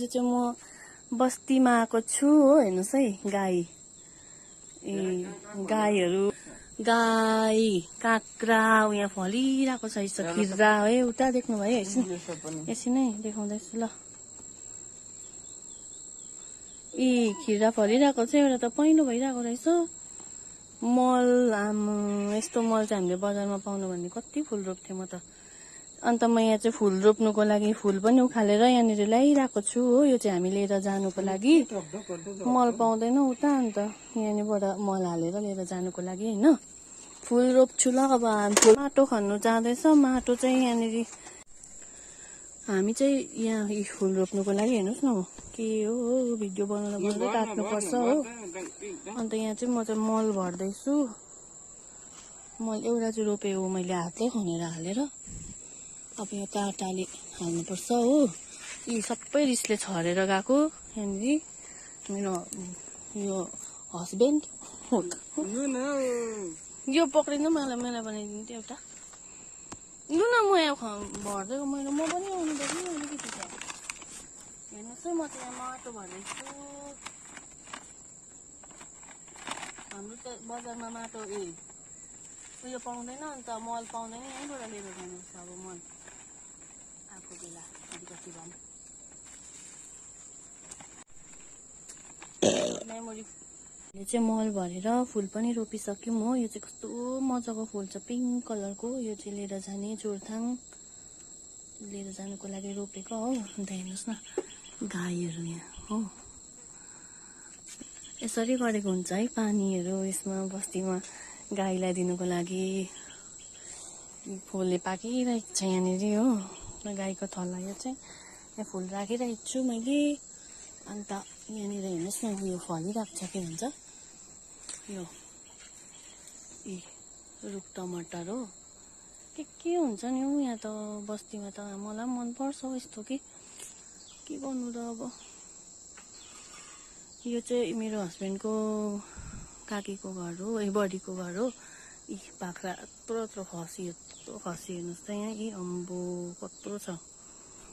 चाहिँ म बस्तीमा आएको छु हो। हेर्नुहोस् है गाई, गाईहरू, गाई काँक्रा यहाँ फलिरहेको छ। खिर्रा है उता देख्नुभयो। यसरी नै देखाउँदैछु ल। खिर्रा फलिरहेको छ। एउटा त पहिलो भइरहेको रहेछ। मल यस्तो मल चाहिँ हामीले बजारमा पाउनु भन्ने कति फुल रोप्थेँ म त। अन्त म यहाँ चाहिँ फुल रोप्नुको लागि फुल पनि उखालेर यहाँनिर ल्याइरहेको छु हो। यो चाहिँ हामी लिएर जानुको लागि मल पाउँदैन उता, अन्त यहाँनिरबाट मल हालेर लिएर जानुको लागि होइन। फुल रोप्छु ल। अब फुल माटो खन्नु जाँदैछ। माटो चाहिँ यहाँनिर हामी चाहिँ यहाँ फुल रोप्नुको लागि हेर्नुहोस् न के हो भिडियो बनाउँदा काट्नुपर्छ हो। अन्त यहाँ चाहिँ म चाहिँ मल भर्दैछु। मल एउटा चाहिँ रोपे हो मैले हातले खनेर हालेर। अब यो काँटाले हाल्नुपर्छ हो। यी सबै रिसले छरेर गएको। यहाँनिर मेरो यो हस्बेन्ड यो पक्रिनु मलाई बनाइदिन्थ्यो एउटा। लु न म यहाँ भर्दैको म पनि आउनु पर्ने अलिकति छ। हेर्नुहोस् है म चाहिँ यहाँ माटो भर्दैछु। हाम्रो त बजारमा माटो उयो पाउँदैन, अन्त मल पाउँदैन। यहीँबाट लिएर जानुपर्छ अब मल आएको बेला अलिकति भए मेमोरीले चाहिँ मल भरेर फुल पनि रोपिसक्यौँ हो। यो चाहिँ कस्तो मजाको फुल छ पिङ्क कलरको। यो चाहिँ लिएर जाने जोरथाङ लिएर जानुको लागि रोपेको हो। अन्त हेर्नुहोस् न गाईहरू यहाँ हो। यसरी गरेको हुन्छ है पानीहरू यसमा बस्तीमा गाईलाई दिनुको लागि। फुलले पाकिरहेको छ यहाँनिर हो। गाईको थला यो चाहिँ यहाँ फुल राखिरहेको छु मैले। अन्त यहाँनिर हेर्नुहोस् न यो फलिरहेको छ। के भन्छ यो रुख टमाटर हो। के हुन्छ नि हौ यहाँ त बस्तीमा त। मलाई पनि मनपर्छ यस्तो। के गर्नु र अब। यो चाहिँ मेरो हस्बेन्डको काकीको घर हो, बडीको घर हो। बाख्रा यत्रो खसी हेर्नुहोस् त यहाँ। अम्बो कत्रो छ।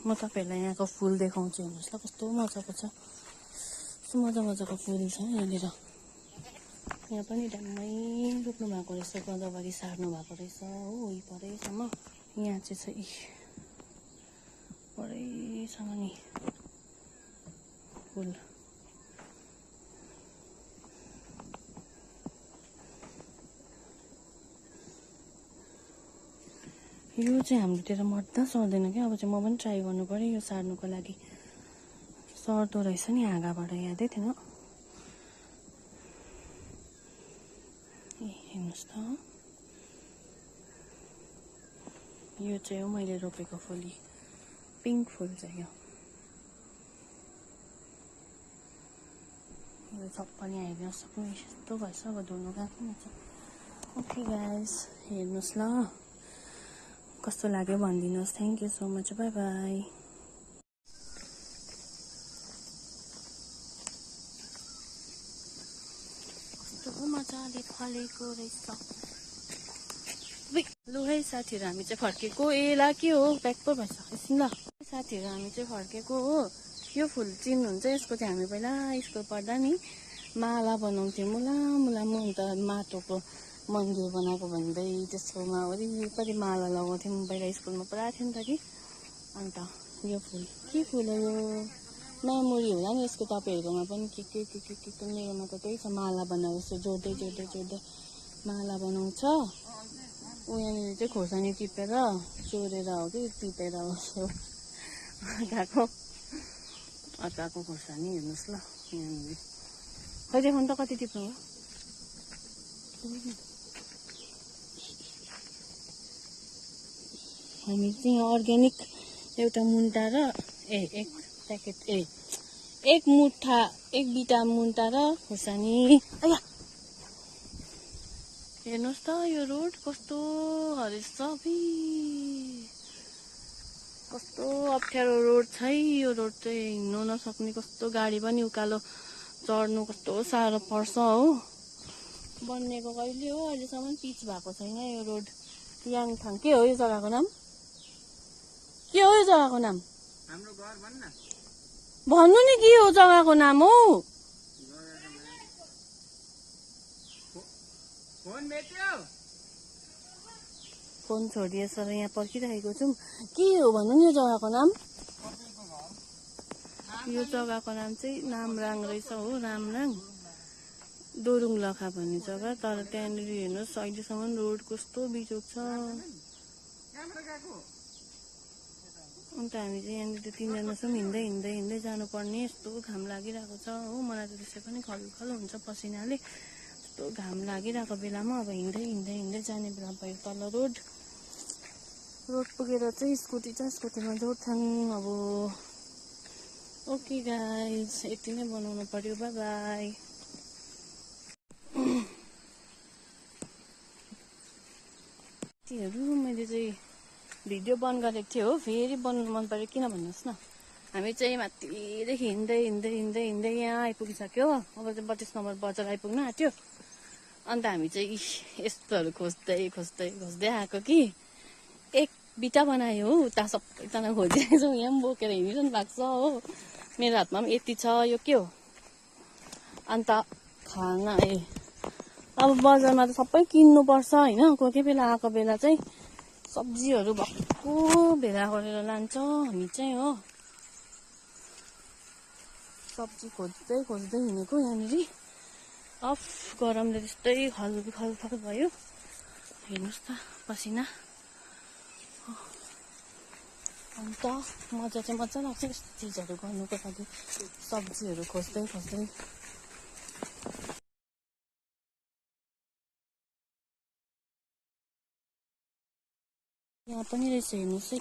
म तपाईँहरूलाई यहाँको फुल देखाउँछु हेर्नुहोस् ल कस्तो मजाको छ। कस्तो मजाको फुल छ यहाँनिर। यहाँ पनि ड्याम्मै रोप्नु भएको रहेछ। गदावरी सार्नु भएको रहेछ हो। परैसम्म यहाँ चाहिँ छ परैसम्म नि फुल। यो चाहिँ हाम्रोतिर मर्दा सर्दैन क्या। अब चाहिँ म पनि ट्राई गर्नु पर्यो यो सार्नुको लागि। सर्दो रहेछ नि हाँगाबाट, यादै थिएन। हेर्नुहोस् त यो चाहिँ हो मैले रोपेको फुल। पिङ्क फुल चाहिँ यो सबैले हेर्न सक्नु। यस्तो भएछ अब धुनु गएको हुन्छ। ओके गाइस हेर्नुहोस् ल कस्तो लाग्यो भनिदिनुहोस्। Thank you so much. By by. कस्तो मजाले फलेको रहेछ। लु है साथीहरू हामी चाहिँ फर्केको। ला के हो ब्याक पो भइसकेपछि ल। साथीहरू हामी चाहिँ फर्केको हो। यो फुल चिन्नुहुन्छ? यसको चाहिँ हामी पहिला स्कुल पढ्दा नि माला बनाउँथ्यौँ। मुला अन्त माटोको मन्दिर बनाएको भन्दै त्यसकोमा वरिपरि माला लगाउँथ्यौँ। पहिला स्कुलमा पुरा थियो नि त कि। अन्त यो फुल के फुल हो यो? मेमोरी होला नि यसको तपाईँहरूकोमा पनि। के मेरोमा त त्यही छ। माला बनाएको जोड्दै माला बनाउँछ। यहाँनिर चाहिँ खोर्सानी टिपेर चोरेर हो कि टिपेर हो अर्काको खोर्सानी। हेर्नुहोस् ल यहाँनिर। खै देखाउनु त कति टिप्नु हो। हामी चाहिँ अर्ग्यानिक एउटा मुन्टा र एक प्याकेट एक बिटा मुन्टा र खोर्सानी। हेर्नुहोस् त यो रोड कस्तो हरेस छ। कस्तो अप्ठ्यारो रोड छ है यो रोड चाहिँ। हिँड्नु नसक्ने कस्तो गाडी पनि उकालो चढ्नु कस्तो साह्रो पर्छ हो। बनिएको कहिले हो अहिलेसम्म पिच भएको छैन यो रोड। याङथाङ के हो यो जग्गाको नाम? के हो यो जग्गाको नाम? हाम्रो घर भन्न भन्नु नि के हो जग्गाको नाम हो? फोन छोडिएछ र यहाँ पर्खिरहेको छौँ। के हो भन्नु नि यो जग्गाको नाम? यो जग्गाको नाम चाहिँ नामराङ रहेछ हो, रामराङ दोरुङ लखा भन्ने जग्गा। तर त्यहाँनिर हेर्नुहोस् अहिलेसम्म रोड कस्तो बिजोग छ। अन्त हामी चाहिँ यहाँनिर तिनजना छौँ, हिँड्दै हिँड्दै हिँड्दै जानुपर्ने। यस्तो घाम लागिरहेको छ हो, मलाई त त्यसै पनि खलखल हुन्छ पसिनाले। यस्तो घाम लागिरहेको बेलामा अब हिँड्दै हिँड्दै हिँड्दै जाने बेला भयो तल रोड पुगेर चाहिँ स्कुटीमा जोड्छन् अब। ओके गाइज, यति नै बनाउनु पर्यो। By by. मैले चाहिँ भिडियो बन्द गरेको थिएँ हो, फेरि बनाउनु मन पर्यो। किन भन्नुहोस् न, हामी चाहिँ माथिदेखि हिँड्दै हिँड्दै हिँड्दै हिँड्दै यहाँ आइपुगिसक्यो। अब चाहिँ 32 नम्बर बजार आइपुग्न आँट्यो। अन्त हामी चाहिँ यस्तोहरू खोज्दै खोज्दै खोज्दै आएको कि एक बिटा बनायो हो। उता सबैजना खोजिरहेको छौँ, यहाँ पनि बोकेर हिँडिरहनु भएको छ हो। मेरो हातमा पनि यति छ। यो के हो? अन्त खाना अब बजारमा त सबै किन्नुपर्छ होइन। कोही कोही बेला आएको बेला चाहिँ सब्जीहरू भक्कु भेला गरेर लान्छ हामी चाहिँ हो। सब्जी खोज्दै खोज्दै हिँडेको यहाँनिर। अफ गरमले त्यस्तै खलखल भयो। हेर्नुहोस् त पसिना। अन्त मजा लाग्छ यस्तो चिजहरू गर्नुको लागि, सब्जीहरू खोज्दै खोज्दै। यहाँ पनि रहेछ हेर्नुहोस् है।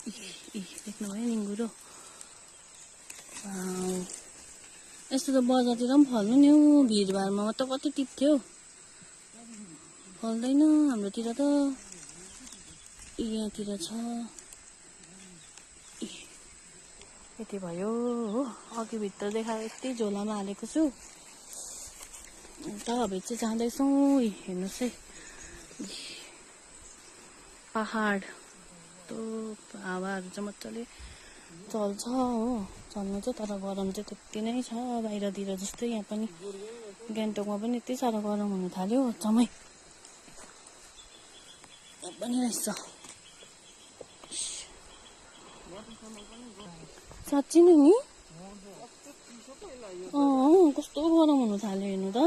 देख्नुभयो निङ्गुरो। यस्तो त बजारतिर पनि फल्नु नि हौ, भिडभाडमा त कति टिप्थ्यो, फल्दैन हाम्रोतिर त। यहाँतिर छ। यति भयो हो। अघि भित्र देखाएर यति झोलामा हालेको छु। अन्त अब चाहिँ जाँदैछौँ। हेर्नुहोस् है, पहाड हावाहरू चाहिँ मजाले चल्छ हो। चल्नु चाहिँ, तर गरम चाहिँ त्यति नै छ बाहिरतिर जस्तै। यहाँ पनि गान्तोकमा पनि यति साह्रो गरम हुन थाल्यो अचम्मै। यहाँ पनि रहेछ साँच्ची नै नि। कस्तो गरम हुन थाल्यो हेर्नु त।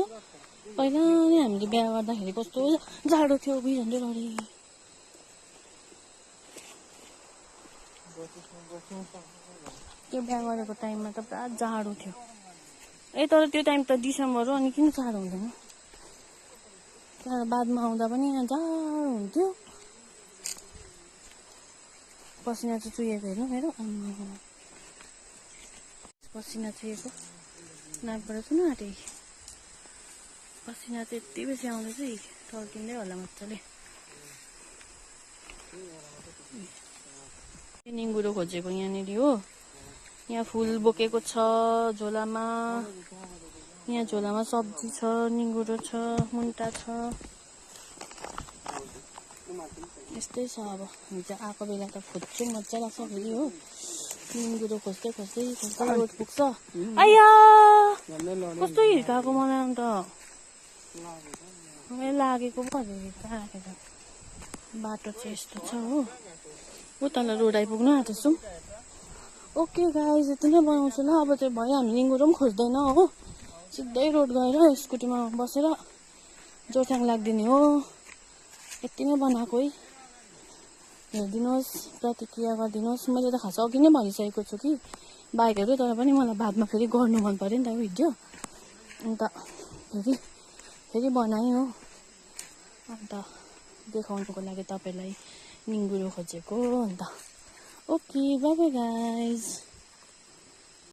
पहिला नै हामीले बिहा गर्दाखेरि कस्तो जाडो थियो झन्डै लडी। त्यो बिहा गरेको टाइममा त पुरा जाडो थियो। तर त्यो टाइम त डिसेम्बर हो, अनि किन जाडो हुँदैन? त्यहाँ बादमा आउँदा पनि यहाँ जाडो हुन्थ्यो। पसिना चाहिँ चुहेको हेर्नु मेरो। पसिना चुहेको नाकबाट सुन आँटे। पसिना चाहिँ यति बेसी आउँदैछ, टर्किँदै होला मजाले। निङ्गुरो खोजेको यहाँनिर हो। यहाँ फुल बोकेको छ झोलामा। यहाँ झोलामा सब्जी छ, निङ्गुरो छ, मुन्टा छ। यस्तै छ। अब हामी चाहिँ आएको बेला त खोज्छौँ, मजा लाग्छ फेरि हो। निङ्गुरो खोज्दै खोज्दै खोज्दै रोड पुग्छ। आया कस्तो हिर्काएको मलाई। अन्त मैले लागेको पो राखेको। बाटो चाहिँ यस्तो छ हो। तल रोड आइपुग्नु आँटेछौँ। ओके गाइज, यति नै बनाउँछु ल। अब चाहिँ भयो, हामी निङ्गुरो पनि खोज्दैन हो। सिधै रोड गएर स्कुटीमा बसेर जोरथाङ लाग्दिने हो। यति नै बनाएको है। हेरिदिनुहोस्, प्रतिक्रिया गरिदिनुहोस्। मैले त खास अघि नै भनिसकेको छु कि बाइकहरू, तर पनि मलाई बादमा फेरि गर्नु मन पऱ्यो नि त भिडियो। अन्त फेरि बनाएँ हो। अन्त देखाउनुको लागि तपाईँलाई निङ्गुरो खोजेको। अन्त ओके बाई बाई गाइज।